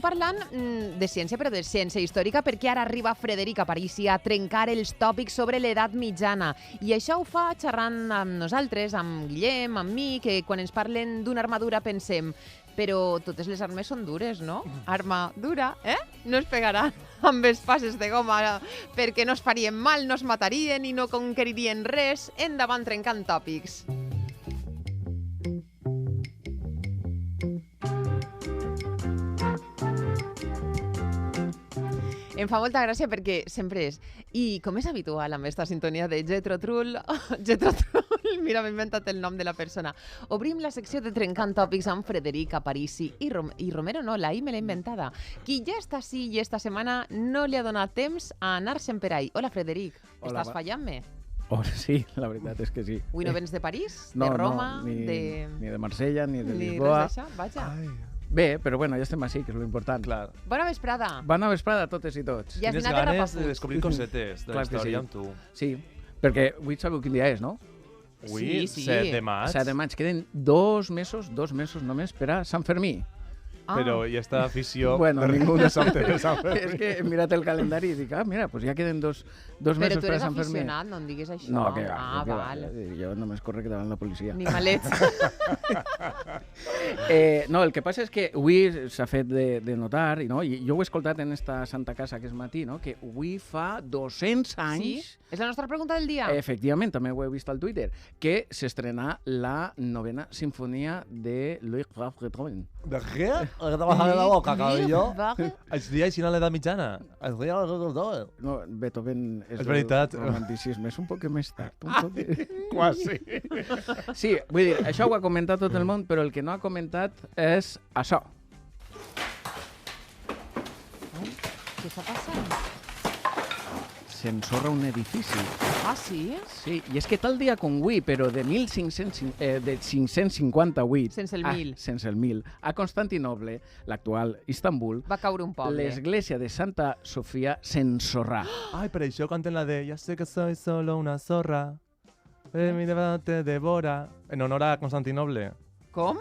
Parlant de ciència, però de ciència històrica, perquè ara arriba Frederica Parisi a trencar els tòpics sobre l'edat mitjana. I això ho fa xerrant amb nosaltres, amb Guillem, amb mi, que quan ens parlen d'una armadura pensem però totes les armes són dures, no? Arma dura, No es pegaran amb espases de goma perquè no es farien mal, no es matarien i no conqueririen res. Endavant trencant tòpics. Em fa molta gràcia perquè sempre és... I com és habitual amb aquesta sintonia de Jethro Tull, mira, m'he inventat el nom de la persona. Obrim la secció de Trencant Tòpics amb Frederica Parisi i Romero no, la I me l'he inventada. Qui ja està així i esta setmana no li ha donat temps a anar-se'n per ahí. Hola, Frederic. Hola, estàs fallant-me? Oh, sí, la veritat és que sí. Avui no vens de París? No, de Roma? no, ni de Marsella, ni de ni Lisboa. res d'això? Vaja. Ai. Bé, però bueno, ja estem així, que és l'important. Clar. Bona vesprada. Bona vesprada a totes i tots. Ja has Tienes dinat ganes de rapafuts. descobrir cosetes de la Clar que història sí. amb tu. Sí, perquè avui sabeu quin dia és, no? Avui, Sí. 7 de maig, 7 de maig. Queden 2 mesos només per a Sant Fermí. però hi està afició Bueno, de ningú de Sant Pere. És que he mirat el calendari i dic, mira, pues ja queden dos Però mesos tu per a eres Sant Fermí. aficionat, no em diguis això. No, que va, Ah, que va. val. Jo només correc davant la policia. Ni malets. No, el que passa és que avui s'ha fet de notar, no? I jo ho he escoltat en esta santa casa aquest matí, no? Que avui fa 200 Sí? anys, És la nostra pregunta del dia. efectivament, també ho he vist al Twitter, que s'estrenà la 9ª sinfonia de Louis Beethoven. De què? Que te bajaré la boca, cabello. Vaga. Es dia així a l'edat mitjana. Es dia a l'edat No, Beethoven és És veritat. del romanticisme, és un poc més tard. Un poc... Quasi. Sí, vull dir, això ho ha comentat tot el món, però el que no ha comentat és això. Què està passant? S'ensorra un edifici. Ah, sí? Sí, i és que tal dia com avui, però de 558... Sense el 1000. Sense el 1000. A Constantinoble, l'actual Istanbul, Va caure un poble. l'església de Santa Sofia s'ensorrà. Ai, per això canten la de Ya sé que soy solo una zorra. Mi debat te devora. En honor a Constantinoble. Com?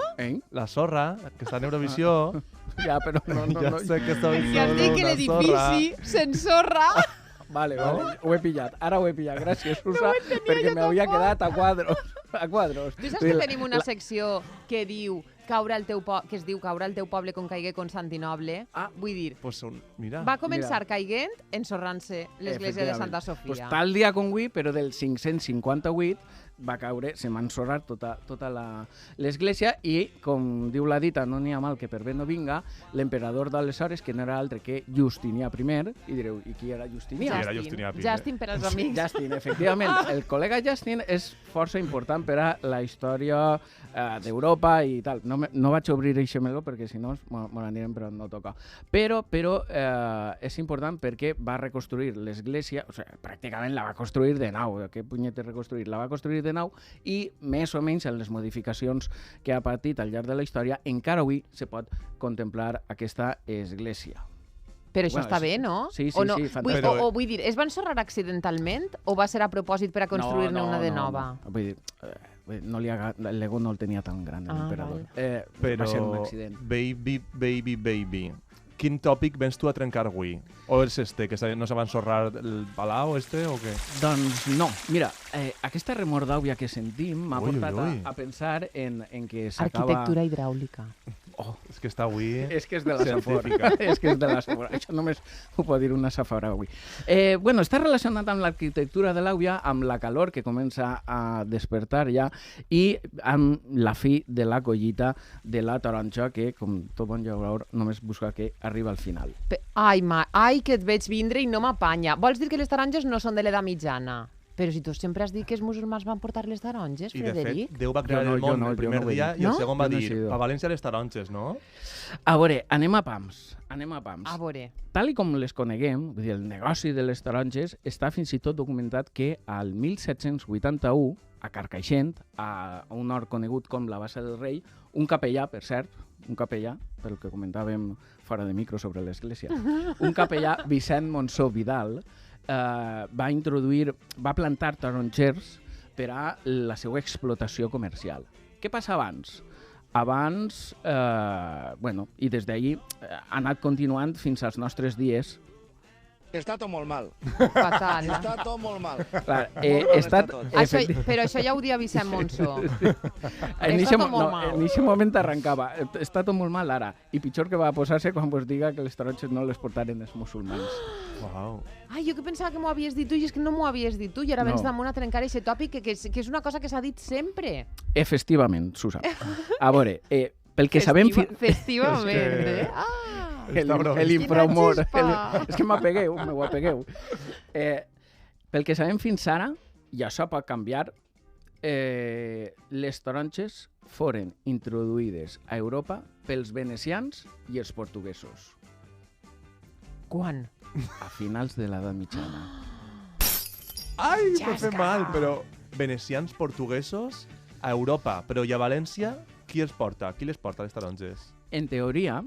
La zorra, que està en Eurovisió. Ja, però no. Ya sé que soy Que has solo dit que una zorra. l'edifici s'ensorra. Vale, ho he pillat. Ara ho he pillat. Gràcies, Susa, perquè m'havia quedat a quadros. Tu saps que tenim una secció que diu que es diu Caurà el teu poble com caigué Constantinoble? Vull dir, Pues, mira. va començar caiguent, ensorrant-se l'església de Santa Pues Sofia. tal dia com avui, però del 558, va caure, se m'ha ensorrat tota l'església i, com diu la dita, no n'hi ha mal que per bé no vinga, l'emperador d'aleshores, que no era altre que Justinià I, i direu, i qui era Justinià? Sí, era Justinià I. Justin per als amics. Justin, efectivament. El col·lega Justin és força important per a la història d'Europa i tal. No vaig obrir aquest meló perquè si no me n'anirem però no toca. Però és important perquè va reconstruir l'església, o sigui, pràcticament la va construir de nou. Què punyetes reconstruir? La va construir de nou i més o menys en les modificacions que ha patit al llarg de la història encara avui se pot contemplar aquesta església. Però això Bueno, està bé, no? sí, O no? sí, fantàstic. Vull dir, es va ensorrar accidentalment o va ser a propòsit per a construir-ne una de nova? No. Vull dir, l'ego no el tenia tan gran, l'emperador. Però, Va ser un accident. baby. Quin tòpic vens tu a trencar avui? O és que no se va ensorrar el palau o què? Doncs no. Mira, aquesta remordàvia que sentim m'ha Ui, portat ui. a pensar en que s'acaba... Arquitectura hidràulica. Oh, és que està avui... És que és de la Safor. Científica. És que és de la Safor. Això només ho pot dir una Safora avui. Bueno, està relacionat amb l'arquitectura de l'àvia, amb la calor que comença a despertar ja i amb la fi de la collita de la taronja que, com tot bon llaurador, només busca que arriba al final. Ai, que et veig vindre i no m'apanya. Vols dir que les taronges no són de l'edat mitjana? Però si tu sempre has dit que els musulmans van portar les taronges, I de Frederic. fet, Déu va crear el món el primer dia i el segon va Jo no he dir sido. a València les taronges, no? A veure, anem a pams. A veure. Tal i com les coneguem, vull dir, el negoci de les taronges està fins i tot documentat que al 1781, a Carcaixent, a un hort conegut com la Bassa del Rei, un capellà, per cert, pel que comentàvem fora de micro sobre l'església, un capellà, Vicent Monsó Vidal, va plantar tarongers per a la seva explotació comercial. Què passa abans? abans, bueno, i des d'ahir ha anat continuant fins als nostres dies. Està tot molt mal. Fatal. Està tot molt mal. Clar, Molt mal està està tot. Això, però això ja ho dia Vicent Monzó. En Està tot molt mal. aquest moment arrencava. Està tot molt mal ara. I pitjor que va posar-se quan vos diga que les taronges no les portaren els musulmans. Uau. Ai, jo que pensava que m'ho havies dit tu i és que no m'ho havies dit tu i ara vens damunt a trencar aquest tòpic que és una cosa que s'ha dit sempre. Efectivament, Susa. A veure, pel que sabem... Festivament, És que- Ah! El inframor. xispa! És que m'apegueu, m'ho apegueu. Pel que sabem fins ara, i això pot canviar, les taronges foren introduïdes a Europa pels venecians i els portuguesos Quan? a finals de l'edat mitjana. Ai, m'ha Xasca! fet mal, però venecians portuguesos a Europa, però i a València, qui els porta? Qui les porta, les taronges? En teoria,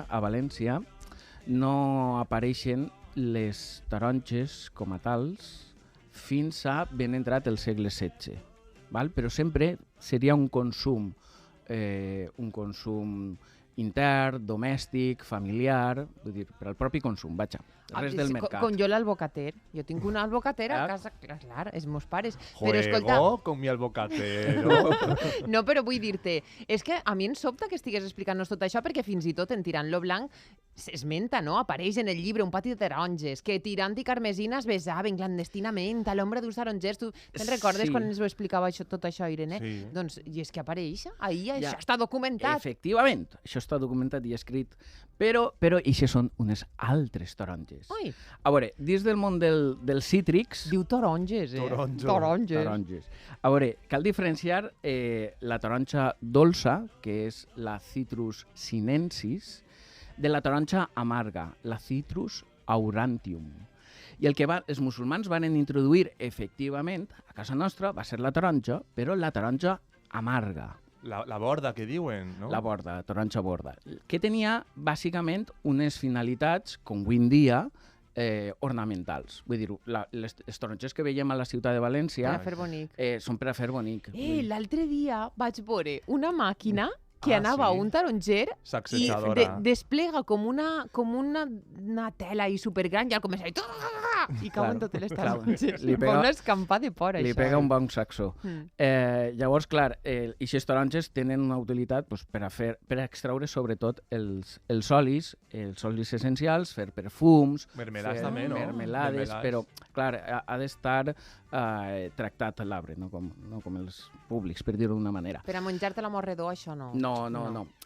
a València no apareixen les taronges com a tals fins a ben entrat el segle XVI, val? Però sempre seria un consum intern, domèstic, familiar, vull dir, per al propi consum, vaja, res del mercat. Com jo l'albocater. Jo tinc una albocatera a casa, clar, els meus pares. Però escolta, Juego con mi albocatero. no, però vull dir-te, és que a mi em sobta que estigués explicant-nos tot això perquè fins i tot en Tirant-lo Blanc s'esmenta, no? Apareix en el llibre un pati de taronges, que Tirant i Carmesina es besaven clandestinament a l'ombra d'uns tarongers. Tu te'n recordes Sí. quan ens ho explicava tot això, Irene? Sí. Doncs, i és que apareix, ahir Ja. això està documentat. Efectivament, això està documentat i escrit, però això són unes altres taronges. Ui, A veure, dins del món dels cítrics... diu taronges, Taronjo. Taronges. A veure, cal diferenciar la taronja dolça, que és la Citrus sinensis, de la taronja amarga, la Citrus aurantium. I el que els musulmans van introduir efectivament a casa nostra va ser la taronja, però la taronja amarga. La borda que diuen, no? La borda, taronja borda, que tenia bàsicament unes finalitats, com avui en dia, ornamentals. Vull dir, les taronges que veiem a la ciutat de per València a fer bonic. són per a fer bonic. L'altre dia vaig veure una màquina que Ah, anava a sí? un taronger i Sacsejadora. desplega com una tela i supergran i al començar i cauen Clar, totes les clar. taronges. Li pega- Fa una escampa de por, Li això. pega un bon saxó. Mm. Llavors, clar, aquestes taronges tenen una utilitat doncs, per a extraure sobretot els olis essencials, fer perfums, Mermelats fer també, no? mermelades, Mermelats. però, clar, ha d'estar tractat a l'arbre, no com els públics, per dir-ho d'una manera. Per a menjar-te la morredor, això no. No.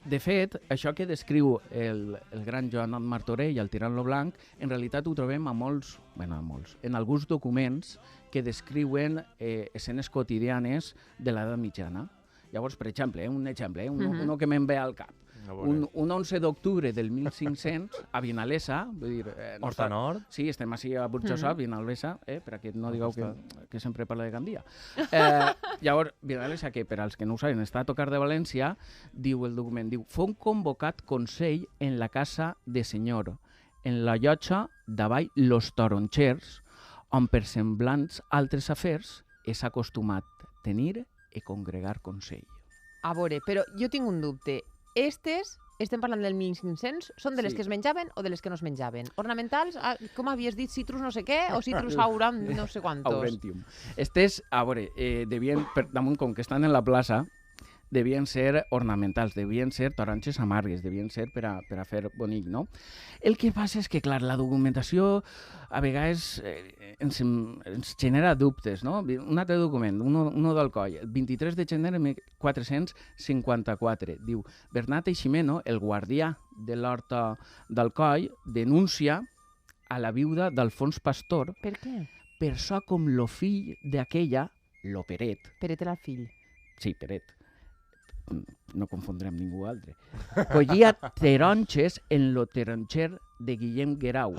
De fet, això que descriu el gran Joan Martorell al Tirant-lo Blanc, en realitat ho trobem en alguns documents que descriuen escenes quotidianes de l'edat mitjana. Llavors, per exemple, un exemple, uno que me'n ve al cap. A veure. Un 11 d'octubre del 1500 a Vinalesa, vull dir... Horta Nord? Sí, estem així a Burxosa, Vinalesa, per a que no digueu que sempre parla de Gandia. Llavors, Vinalesa, que per als que no ho saben, està a tocar de València, diu el document, fou convocat consell en la casa de senyor, en la llotja davall los taronxers, on per semblants altres afers és acostumat tenir i congregar consell. A veure, però jo tinc un dubte. Estem parlant del 1500, són de les Sí. que es menjaven o de les que no es menjaven? Ornamentals, com havies dit, citrus no sé què, o citrus auram no sé quantos? Aurentium. A veure, devien, damunt, com que estan en la plaça, devien ser ornamentals, devien ser taronges amargues, devien ser per a fer bonic, no? El que passa és que, clar, la documentació a vegades ens genera dubtes, no? Un altre document, uno d'Alcoi, el 23 de gener de 1454, diu Bernat Eiximeno, el guardià de l'horta d'Alcoi, denuncia a la viuda d'Alfons Pastor Per què? per so com lo fill d'aquella, lo Peret, Peret era el fill. sí, Peret, no confondrem ningú altre, collia taronges en lo taronxer de Guillem Guerau,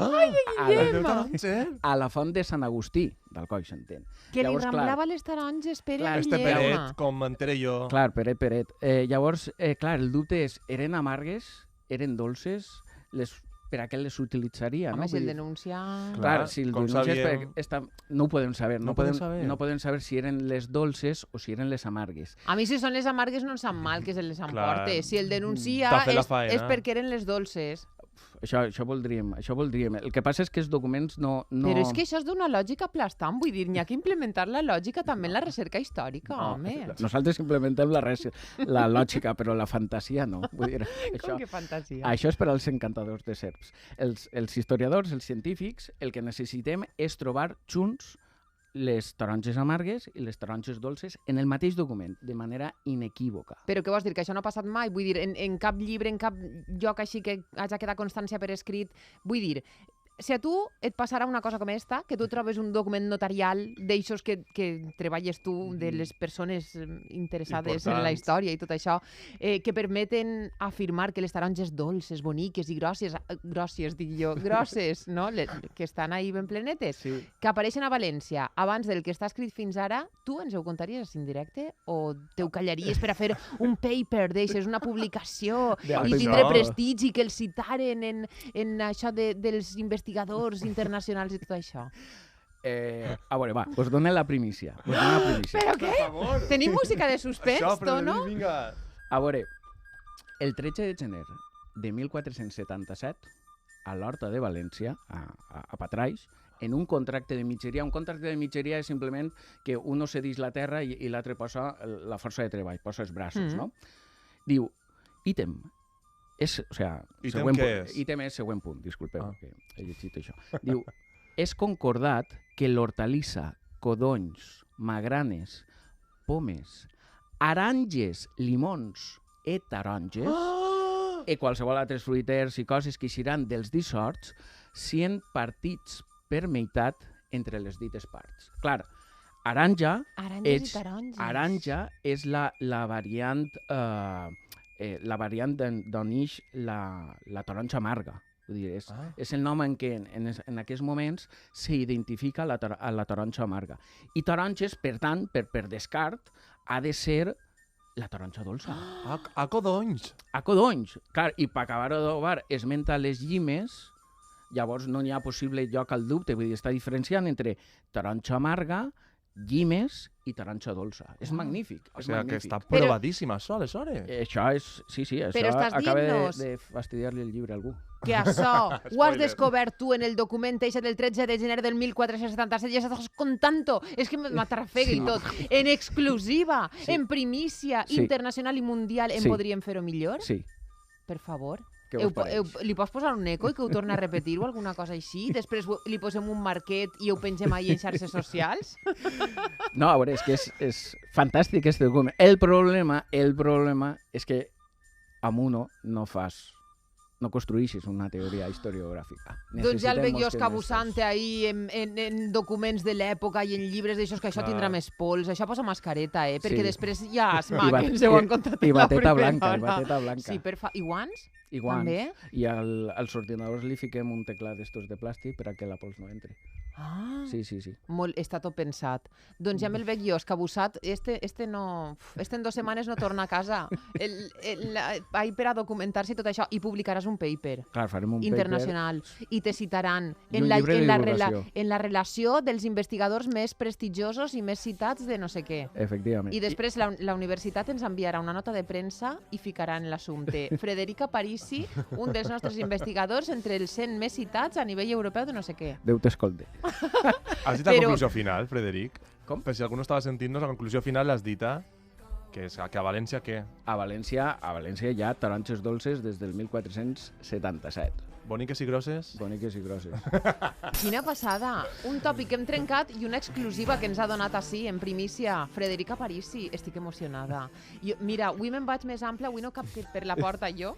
a la font de Sant Agustí, d'Alcoi, s'entén. Que li Llavors, clar, ramblava les taronges, Pere clar, Este Guillem. Peret, com m'enteré jo. Clar, Peret. Llavors, clar, el dubte és, eren amargues, eren dolces, les per a què les utilitzaria, Home, no? si el Vull dir, denuncia... Clar, si el com denuncia és sabíem- perquè no ho podem saber. No podem saber? No podem saber si eren les dolces o si eren les amargues. A mi, si són les amargues, no em sap mal que se les emporte. Clar. Si el denuncia T'ha fet la és faena. perquè eren les dolces. Això voldríem. El que passa és que els documents no... Però és que això és d'una lògica aplastant. Vull dir, n'hi ha que implementar la lògica també en la recerca històrica, home. Nosaltres implementem la lògica, però la fantasia no. Vull dir, Com que fantasia. això és per als encantadors de serps. Els historiadors, els científics, el que necessitem és trobar junts les taronges amargues i les taronges dolces en el mateix document, de manera inequívoca. Però què vols dir? Que això no ha passat mai? Vull dir, en cap llibre, en cap lloc així que hagi quedat constància per escrit. Vull dir, si a tu et passarà una cosa com esta, que tu trobes un document notarial d'eixos que treballes tu, de les persones interessades en la Importants. història i tot això, que permeten afirmar que les taronges dolces, boniques i grosses, dic jo, grosses, no? Que estan ahí ben plenetes, Sí. que apareixen a València abans del que està escrit fins ara, tu ens ho contaries així en directe o te ho callaries per a fer un paper d'eixes, una publicació i tindre No. prestigi i que els citaren en això dels investigadors internacionals i tot això. A veure, va, us dono la primícia. Però què? Tenim música de suspens, no? vinga. A veure, el 13 de gener de 1477, a l'Horta de València, a Patraix, en un contracte de mitgeria. Un contracte de mitgeria és simplement que un cedeix la terra i l'altre posa la força de treball, posa els braços, no? Diu, ítem, Ítem què és? ítem és següent punt, disculpeu, que he llegit això. Diu, és concordat que l'hortalissa, codonys, magranes, pomes, aranges, limons i taronges i qualsevol altres fruiters i coses que eixiran dels dissorts sien partits per meitat entre les dites parts. Clar, aranja Aranges i taronges. aranja és la variant d'on ix la taronja amarga. Vull dir, és el nom en què en aquests moments s'identifica la taronja amarga. I taronges, per tant, per descart, ha de ser la taronja dolça. A codonys. A codonys. Clar, i per acabar d'adobar esmenta les llimes, llavors no hi ha possible lloc al dubte, vull dir, està diferenciant entre taronja amarga, llimes i taronja dolça. És magnífic, O és sigui, que magnífic. està provadíssima, això, aleshores. Això és... Sí, això Però estàs acaba dient-nos- de fastidiar-li el llibre a algú. Que això ho has Spoiler. descobert tu en el document eixe del 13 de gener del 1477 i estàs contant-ho. És que m'atrafega i tot. En exclusiva, en primícia, Sí. internacional i mundial, en Sí. podríem fer-ho millor? Sí. Per favor. Què us pareix? Li pots posar un eco i que ho torni a repetir o alguna cosa així? Després li posem un marquet i ho pengem ahí en xarxes socials? No, a veure, és que és fantàstic este document. El problema és que amb uno no construïssis una teoria historiogràfica. Doncs ja el veig Necessitem jo molts escabussant ahí en documents de l'època i en llibres d'això, que això Clar. tindrà més pols. Això posa mascareta, perquè Sí. després ja es I ens ho han contat i en la bateta primera blanca, i hora. bateta blanca. Sí, I guants? I guants. També? I als ordinadors li fiquem un teclat d'estos de plàstic per a que la pols no entri. Ah, Sí. està tot pensat. Doncs ja me'l veig jo, escabussat. Este en 2 setmanes no torna a casa. Ahí per a documentar-se i tot això. I publicaràs un paper Clar, farem un internacional i te citaran I un llibre de divulgació. en la relació dels investigadors més prestigiosos i més citats de no sé què. paper. Efectivament. I després la universitat ens enviarà una nota de premsa i ficarà en l'assumpte Frederica Parisi, un dels nostres investigadors entre els 100 més citats a nivell europeu de no sé què. Déu t'escolti. Has dit la Però- conclusió final, Frederic? Com? Per si algú no estava sentint-nos, la conclusió final l'has dita que és que a València què? A València hi ha taronges dolces des del 1477. Boniques i grosses? Boniques i grosses. Quina passada! Un tòpic que hem trencat i una exclusiva que ens ha donat així, en primícia, Frederica Parisi. Estic emocionada. Mira, avui me'n vaig més ampla, avui no cap per la porta jo.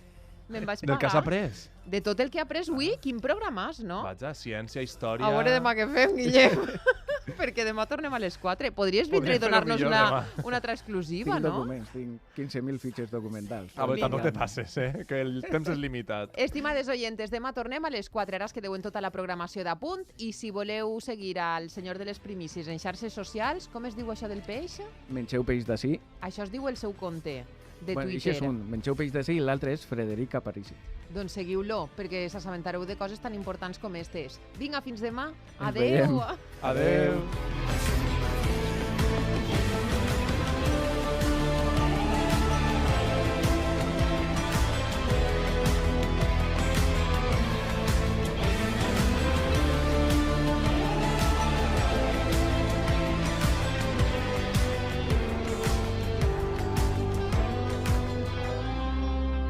Me'n vaig Del que has pagar. après? De tot el que he après avui, quin programàs, no? Vaja, ciència, història... A veure demà què fem, Guillem. Perquè demà tornem a les 4. Podries vindre i Podríem fer-ho donar-nos millor una altra exclusiva, Tinc no? documents, tinc 15.000 fitxes documentals. A veure, Vinga. tampoc te passes, que el temps és limitat. Estimades oyentes, demà tornem a les 4. Ara es quedeu en tota la programació d'Apunt i si voleu seguir al senyor de les primícies en xarxes socials, com es diu això del peix? Mengeu peix d'ací. Això es diu el seu compte de Bueno, Twitter. això és un. Mengeu peix d'ací i l'altre és Frederica Parisi. Doncs seguiu-lo, perquè s'assabentareu de coses tan importants com estes. Vinga, fins demà. Ens veiem. Adeu.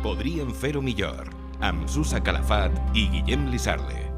Podríem fer-ho millor, amb Susa Calafat i Guillem Lizarde.